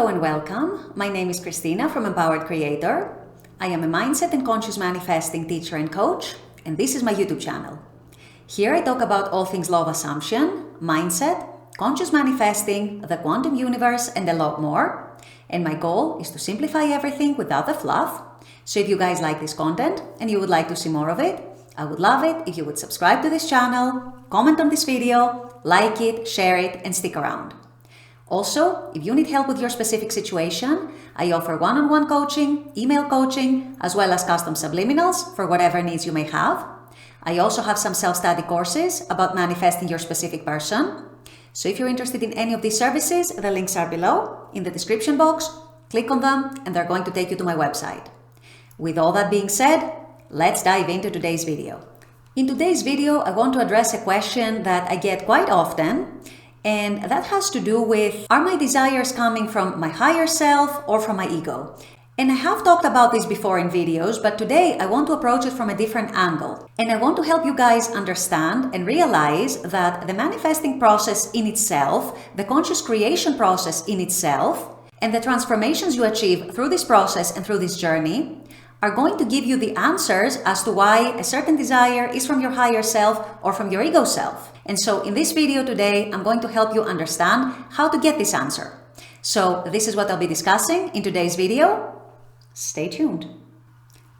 Hello and welcome. My name is Christina from Empowered Creator. I am a mindset and conscious manifesting teacher and coach, and this is my YouTube channel. Here I talk about all things law of assumption, mindset, conscious manifesting, the quantum universe, and a lot more. And my goal is to simplify everything without the fluff. So if you guys like this content and you would like to see more of it, I would love it if you would subscribe to this channel, comment on this video, like it, share it, and stick around. Also, if you need help with your specific situation, I offer one-on-one coaching, email coaching, as well as custom subliminals for whatever needs you may have. I also have some self-study courses about manifesting your specific person. So if you're interested in any of these services, the links are below in the description box. Click on them and they're going to take you to my website. With all that being said, let's dive into today's video. In today's video, I want to address a question that I get quite often, and that has to do with, are my desires coming from my higher self or from my ego? And I have talked about this before in videos, but today I want to approach it from a different angle. And I want to help you guys understand and realize that the manifesting process in itself, the conscious creation process in itself, and the transformations you achieve through this process and through this journey are going to give you the answers as to why a certain desire is from your higher self or from your ego self. And so in this video today, I'm going to help you understand how to get this answer. So this is what I'll be discussing in today's video. Stay tuned.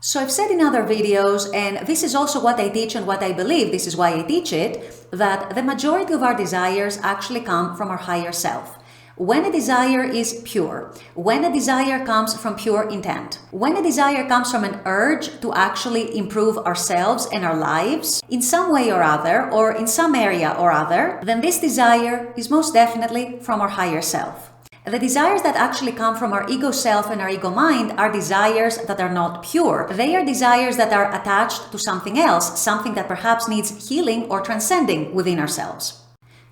So I've said in other videos, and this is also what I teach and what I believe, this is why I teach it, that the majority of our desires actually come from our higher self. When a desire is pure, when a desire comes from pure intent, when a desire comes from an urge to actually improve ourselves and our lives in some way or other, or in some area or other, then this desire is most definitely from our higher self. The desires that actually come from our ego self and our ego mind are desires that are not pure. They are desires that are attached to something else, something that perhaps needs healing or transcending within ourselves.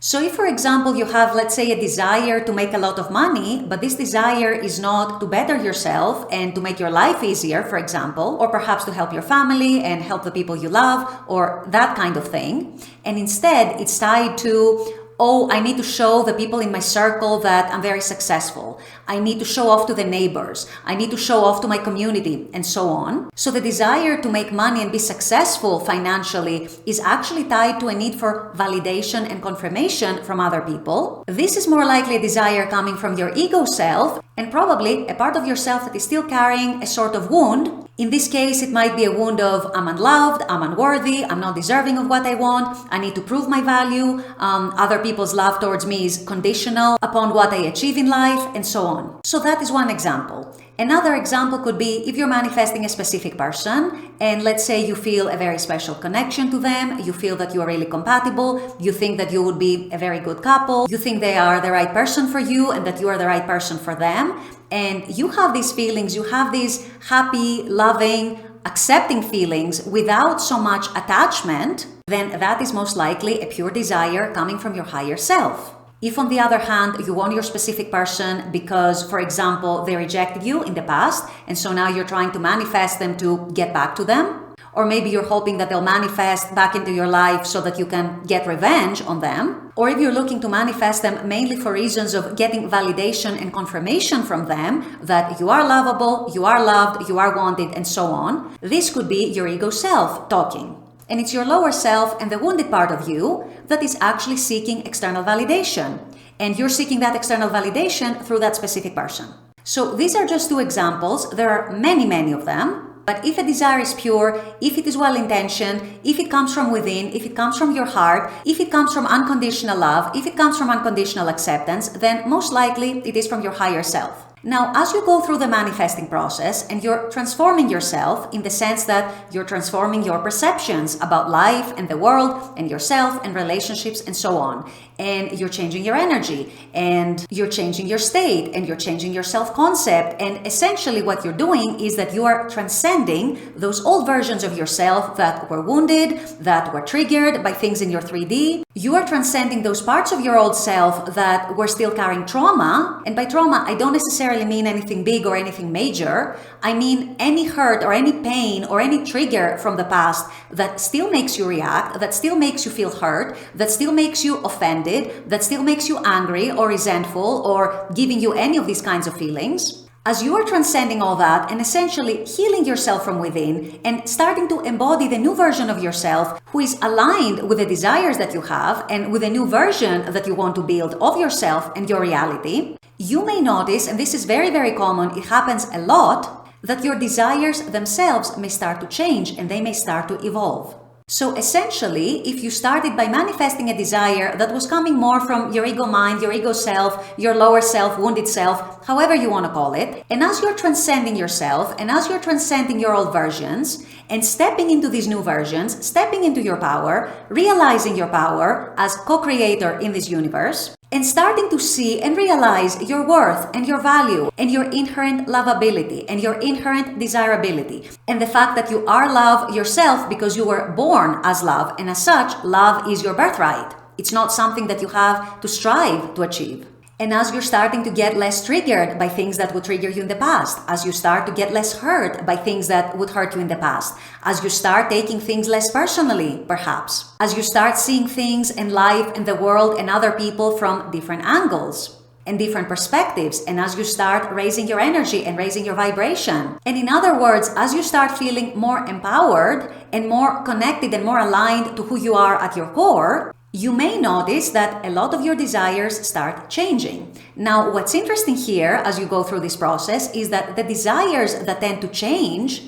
So if, for example, you have, let's say, a desire to make a lot of money, but this desire is not to better yourself and to make your life easier, for example, or perhaps to help your family and help the people you love, or that kind of thing, and instead it's tied to, oh, I need to show the people in my circle that I'm very successful. I need to show off to the neighbors. I need to show off to my community, and so on. So the desire to make money and be successful financially is actually tied to a need for validation and confirmation from other people. This is more likely a desire coming from your ego self, and probably a part of yourself that is still carrying a sort of wound. In this case, it might be a wound of, I'm unloved, I'm unworthy, I'm not deserving of what I want, I need to prove my value, other people's love towards me is conditional upon what I achieve in life, and so on. So that is one example. Another example could be if you're manifesting a specific person, and let's say you feel a very special connection to them, you feel that you are really compatible, you think that you would be a very good couple, you think they are the right person for you and that you are the right person for them, and you have these feelings, you have these happy, loving, accepting feelings without so much attachment, then that is most likely a pure desire coming from your higher self. If, on the other hand, you want your specific person because, for example, they rejected you in the past, and so now you're trying to manifest them to get back to them, or maybe you're hoping that they'll manifest back into your life so that you can get revenge on them, or if you're looking to manifest them mainly for reasons of getting validation and confirmation from them that you are lovable, you are loved, you are wanted, and so on, this could be your ego self talking. And it's your lower self and the wounded part of you that is actually seeking external validation. And you're seeking that external validation through that specific person. So these are just two examples. There are many, many of them. But if a desire is pure, if it is well-intentioned, if it comes from within, if it comes from your heart, if it comes from unconditional love, if it comes from unconditional acceptance, then most likely it is from your higher self. Now, as you go through the manifesting process and you're transforming yourself in the sense that you're transforming your perceptions about life and the world and yourself and relationships and so on, and you're changing your energy and you're changing your state and you're changing your self-concept, and essentially what you're doing is that you are transcending those old versions of yourself that were wounded, that were triggered by things in your 3D. You are transcending those parts of your old self that were still carrying trauma. And by trauma, I don't necessarily mean anything big or anything major. I mean any hurt or any pain or any trigger from the past that still makes you react, that still makes you feel hurt, that still makes you offended, that still makes you angry or resentful or giving you any of these kinds of feelings. As you are transcending all that and essentially healing yourself from within and starting to embody the new version of yourself who is aligned with the desires that you have and with a new version that you want to build of yourself and your reality, you may notice, and this is very, very common, it happens a lot, that your desires themselves may start to change and they may start to evolve. So essentially, if you started by manifesting a desire that was coming more from your ego mind, your ego self, your lower self, wounded self, however you want to call it, and as you're transcending yourself and as you're transcending your old versions and stepping into these new versions, stepping into your power, realizing your power as co-creator in this universe, and starting to see and realize your worth and your value and your inherent lovability and your inherent desirability and the fact that you are love yourself because you were born as love, and as such, love is your birthright. It's not something that you have to strive to achieve. And as you're starting to get less triggered by things that would trigger you in the past, as you start to get less hurt by things that would hurt you in the past, as you start taking things less personally, perhaps, as you start seeing things and life and the world and other people from different angles and different perspectives, and as you start raising your energy and raising your vibration. And in other words, as you start feeling more empowered and more connected and more aligned to who you are at your core, you may notice that a lot of your desires start changing. Now, what's interesting here as you go through this process is that the desires that tend to change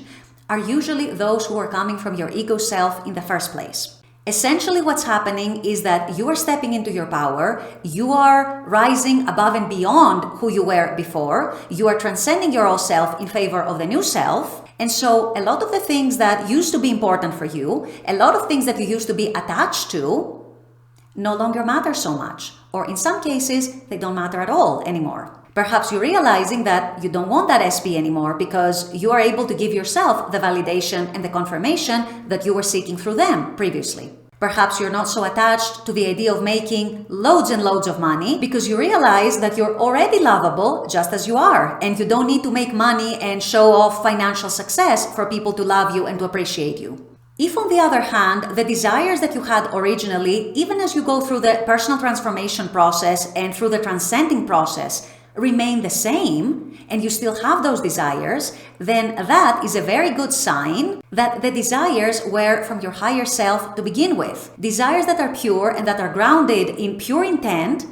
are usually those who are coming from your ego self in the first place. Essentially, what's happening is that you are stepping into your power, you are rising above and beyond who you were before, you are transcending your old self in favor of the new self. And so a lot of the things that used to be important for you, a lot of things that you used to be attached to, no longer matter so much, or in some cases, they don't matter at all anymore. Perhaps you're realizing that you don't want that SP anymore because you are able to give yourself the validation and the confirmation that you were seeking through them previously. Perhaps you're not so attached to the idea of making loads and loads of money because you realize that you're already lovable just as you are, and you don't need to make money and show off financial success for people to love you and to appreciate you. If, on the other hand, the desires that you had originally, even as you go through the personal transformation process and through the transcending process, remain the same, and you still have those desires, then that is a very good sign that the desires were from your higher self to begin with. Desires that are pure and that are grounded in pure intent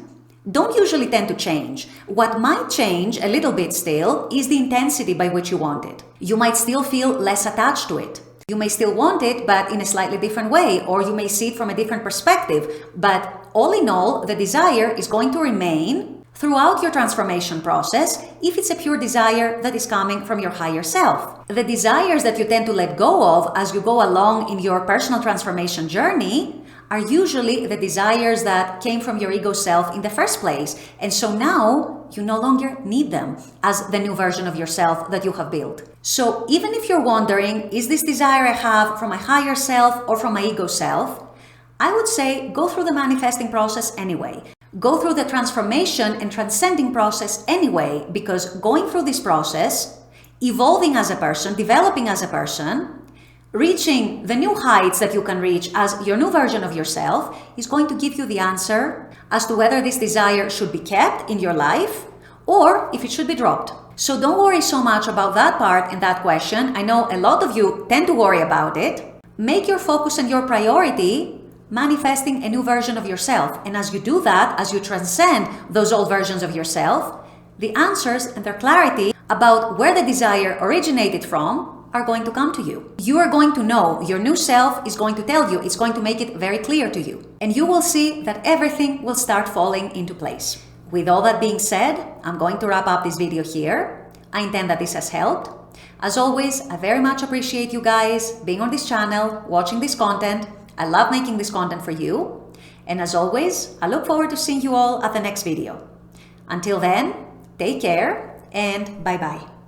don't usually tend to change. What might change a little bit still is the intensity by which you want it. You might still feel less attached to it. You may still want it, but in a slightly different way, or you may see it from a different perspective. But all in all, the desire is going to remain throughout your transformation process if it's a pure desire that is coming from your higher self. The desires that you tend to let go of as you go along in your personal transformation journey are usually the desires that came from your ego self in the first place. And so now you no longer need them as the new version of yourself that you have built. So even if you're wondering, is this desire I have from my higher self or from my ego self? I would say go through the manifesting process anyway. Go through the transformation and transcending process anyway, because going through this process, evolving as a person, developing as a person, reaching the new heights that you can reach as your new version of yourself is going to give you the answer as to whether this desire should be kept in your life or if it should be dropped. So don't worry so much about that part and that question. I know a lot of you tend to worry about it. Make your focus and your priority manifesting a new version of yourself. And as you do that, as you transcend those old versions of yourself, the answers and their clarity about where the desire originated from are going to come to you. You are going to know, your new self is going to tell you, it's going to make it very clear to you. And you will see that everything will start falling into place. With all that being said, I'm going to wrap up this video here. I intend that this has helped. As always, I very much appreciate you guys being on this channel, watching this content. I love making this content for you. And as always, I look forward to seeing you all at the next video. Until then, take care and bye-bye.